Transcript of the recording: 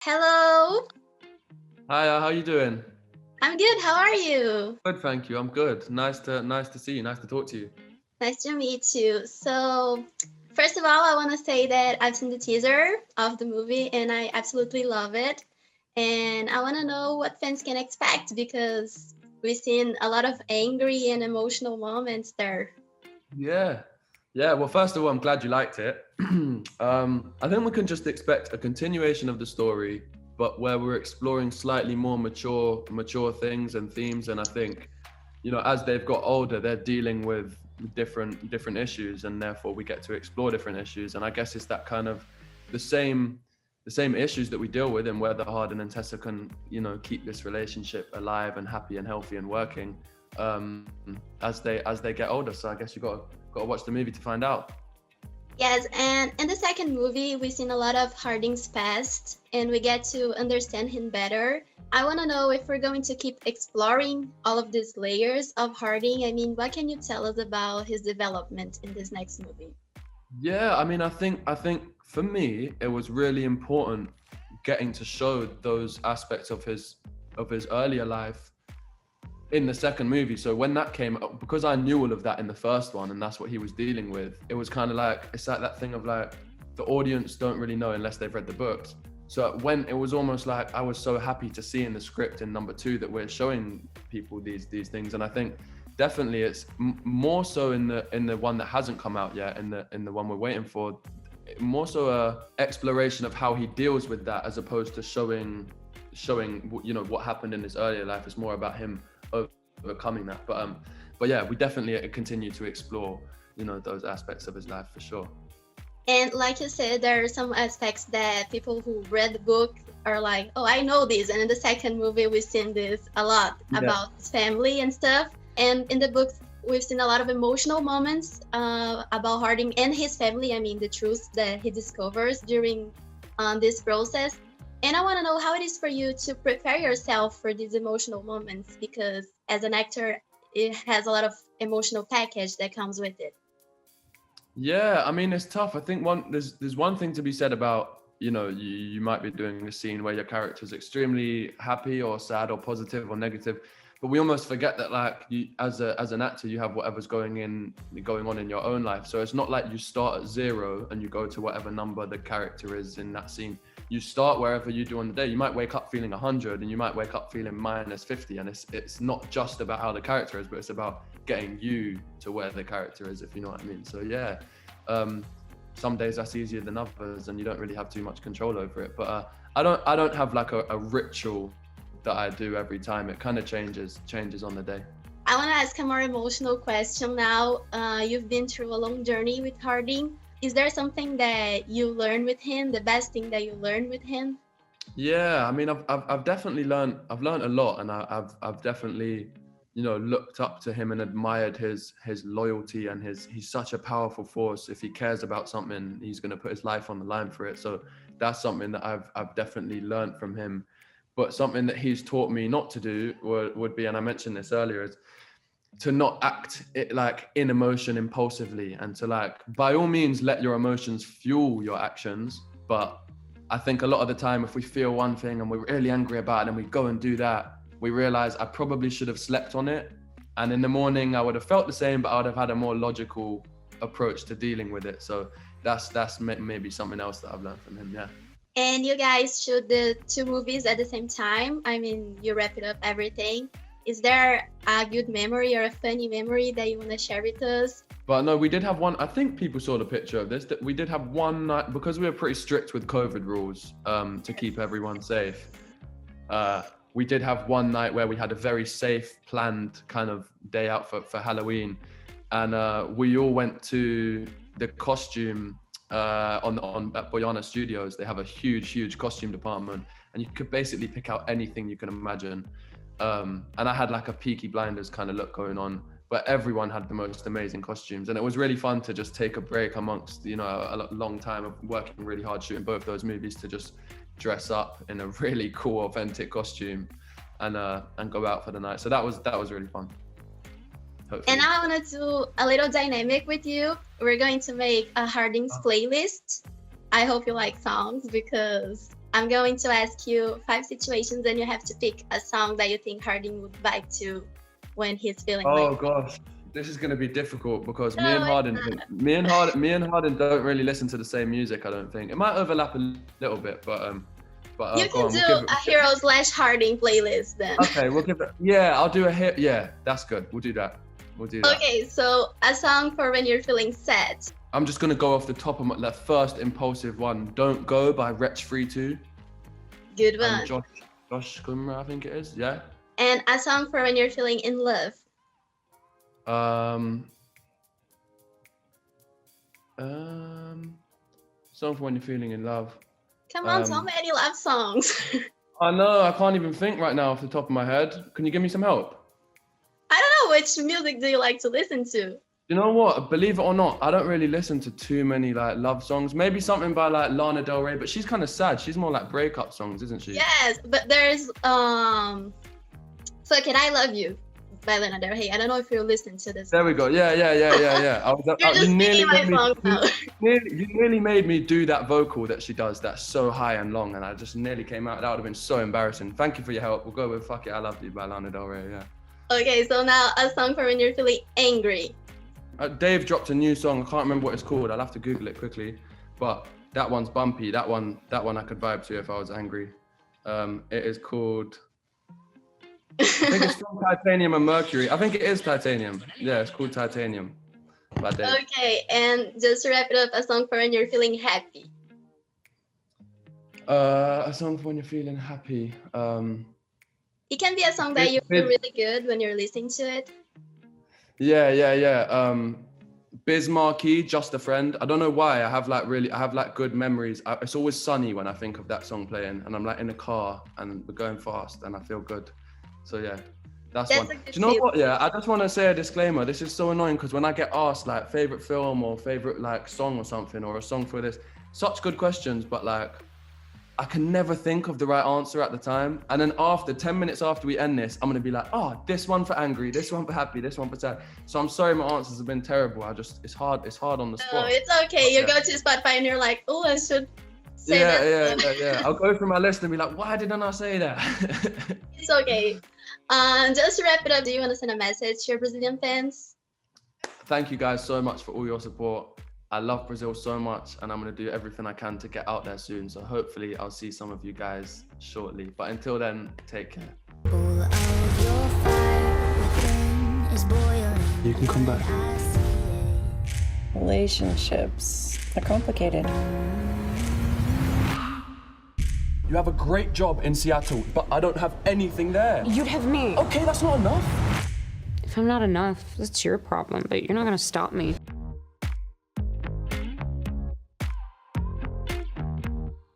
Hello, Hi, how you doing? I'm good. How are you? Good, thank you. I'm good. Nice to see you. Nice to talk to you. Nice to meet you. So, first of all, I want to say that I've seen the teaser of the movie and I absolutely love it. And I want to know what fans can expect because we've seen a lot of angry and emotional moments there. Yeah, yeah. Well, first of all, I'm glad you liked it. I think we can just expect a continuation of the story, but where we're exploring slightly more mature things and themes. And I think, as they've got older, they're dealing with different issues, and therefore we get to explore different issues. And I guess it's that kind of the same the same issues that we deal with, and whether Harden and Tessa can, keep this relationship alive and happy and healthy and working as they get older. So I guess you got to watch the movie to find out. Yes, and in the second movie, we've seen a lot of Harding's past and we get to understand him better. I want to know if we're going to keep exploring all of these layers of Harding. I mean, what can you tell us about his development in this next movie? Yeah, I mean, I think for me it was really important getting to show those aspects of his earlier life in the second movie. So when that came up, because I knew all of that in the first one and that's what he was dealing with, it was kind of like, it's like that thing of like, the audience don't really know unless they've read the books. So when it was almost like I was so happy to see in the script in number two that we're showing people these things. And I think definitely it's more so in the one that hasn't come out yet, in the one we're waiting for, more so a exploration of how he deals with that, as opposed to showing what happened in his earlier life. It's more about him overcoming that. But yeah, we definitely continue to explore those aspects of his life for sure. And like you said, there are some aspects that people who read the book are like, oh, I know this. And in the second movie, we've seen this a lot Yeah. about his family and stuff. And in the books, we've seen a lot of emotional moments about Harding and his family. I mean, the truths that he discovers during this process. And I want to know how it is for you to prepare yourself for these emotional moments because as an actor, it has a lot of emotional package that comes with it. Yeah, I mean it's tough. I think there's one thing to be said about, you might be doing a scene where your character is extremely happy or sad or positive or negative, but we almost forget that, like, you, as an actor, you have whatever's going on in your own life. So it's not like you start at zero and you go to whatever number the character is in that scene. You start wherever you do on the day. You might wake up feeling 100 and you might wake up feeling minus 50, and it's not just about how the character is, but it's about getting you to where the character is, if you know what I mean. So yeah, some days that's easier than others and you don't really have too much control over it. But I don't have like a ritual that I do every time. It kind of changes on the day. I want to ask a more emotional question now. You've been through a long journey with Harding. Is there something that you learned with him, the best thing that you learned with him? Yeah, I mean, I've definitely learned. I've learned a lot, and I've definitely, looked up to him and admired his loyalty, and he's such a powerful force. If he cares about something, he's going to put his life on the line for it. So that's something that I've definitely learned from him. But something that he's taught me not to do would be, and I mentioned this earlier, is to not act it like in emotion impulsively, and to, like, by all means let your emotions fuel your actions. But I think a lot of the time, if we feel one thing and we're really angry about it and we go and do that, we realize I probably should have slept on it, and in the morning I would have felt the same, but I would have had a more logical approach to dealing with it. So that's maybe something else that I've learned from him. Yeah. And you guys shoot the two movies at the same time. I mean, you wrap it up everything. Is there a good memory or a funny memory that you want to share with us? But no, we did have one. I think people saw the picture of this. That we did have one night, because we were pretty strict with COVID rules, to keep everyone safe. We did have one night where we had a very safe, planned kind of day out for Halloween, and we all went to the costume on at Boyana Studios. They have a huge costume department, and you could basically pick out anything you can imagine. And I had like a Peaky Blinders kind of look going on, but everyone had the most amazing costumes, and it was really fun to just take a break amongst, a long time of working really hard shooting both those movies, to just dress up in a really cool, authentic costume, and go out for the night. So that was really fun. And Hopefully. now I want to do a little dynamic with you. We're going to make a Harding's playlist. I hope you like songs because I'm going to ask you 5 situations, and you have to pick a song that you think Harding would vibe to when he's feeling Oh like. gosh, this is gonna be difficult because No, me and it's not. Harden don't really listen to the same music. I don't think it might overlap a little bit, but You go can on, do we'll give a it. Hero/Harding playlist then. Okay, we'll give it. Yeah, I'll do a hit. Yeah, that's good. We'll do that. Okay, so a song for when you're feeling sad. I'm just gonna go off the top of my the first impulsive one. "Don't Go" by Wretch 32 Good and one. Josh Kummer, I think it is. Yeah. And a song for when you're feeling in love. Song for when you're feeling in love. Come on, so many love songs. I know, I can't even think right now off the top of my head. Can you give me some help? I don't know, which music do you like to listen to? You know what? Believe it or not, I don't really listen to too many like love songs. Maybe something by like Lana Del Rey, but she's kind of sad. She's more like breakup songs, isn't she? Yes, but there's "So Can I Love You" by Lana Del Rey. I don't know if you listen to this. There we go. Yeah. You're just singing my songs now. You nearly made me do that vocal that she does. That's so high and long, and I just nearly came out. That would have been so embarrassing. Thank you for your help. We'll go with "Fuck It, I Love You" by Lana Del Rey. Yeah. Okay, so now a song for when you're feeling angry. Dave dropped a new song. I can't remember what it's called. I'll have to Google it quickly. But that one's bumpy. That one I could vibe to if I was angry. It is called. I think it's from Titanium and Mercury. I think it is Titanium. Yeah, it's called Titanium by Dave. Okay, and just to wrap it up, a song for when you're feeling happy. A song for when you're feeling happy. It can be a song that you feel really good when you're listening to it. Yeah. Biz Markie, "Just a Friend." I don't know why. I have like good memories. It's always sunny when I think of that song playing, and I'm like in a car and we're going fast, and I feel good. So yeah, that's one. Do you know what? Yeah, I just want to say a disclaimer. This is so annoying because when I get asked like favorite film or favorite like song or something, or a song for this, such good questions, but like I can never think of the right answer at the time. And then after 10 minutes after we end this, I'm gonna be like, oh, this one for angry, this one for happy, this one for sad. So I'm sorry my answers have been terrible. It's hard on the spot. No, it's okay. You go to Spotify and you're like, oh, I should say that. Yeah. I'll go through my list and be like, why didn't I say that? It's okay. Just to wrap it up, do you want to send a message to your Brazilian fans? Thank you guys so much for all your support. I love Brazil so much, and I'm going to do everything I can to get out there soon. So hopefully I'll see some of you guys shortly. But until then, take care. You can come back. Relationships are complicated. You have a great job in Seattle, but I don't have anything there. You'd have me. Okay, that's not enough. If I'm not enough, that's your problem, but you're not gonna stop me.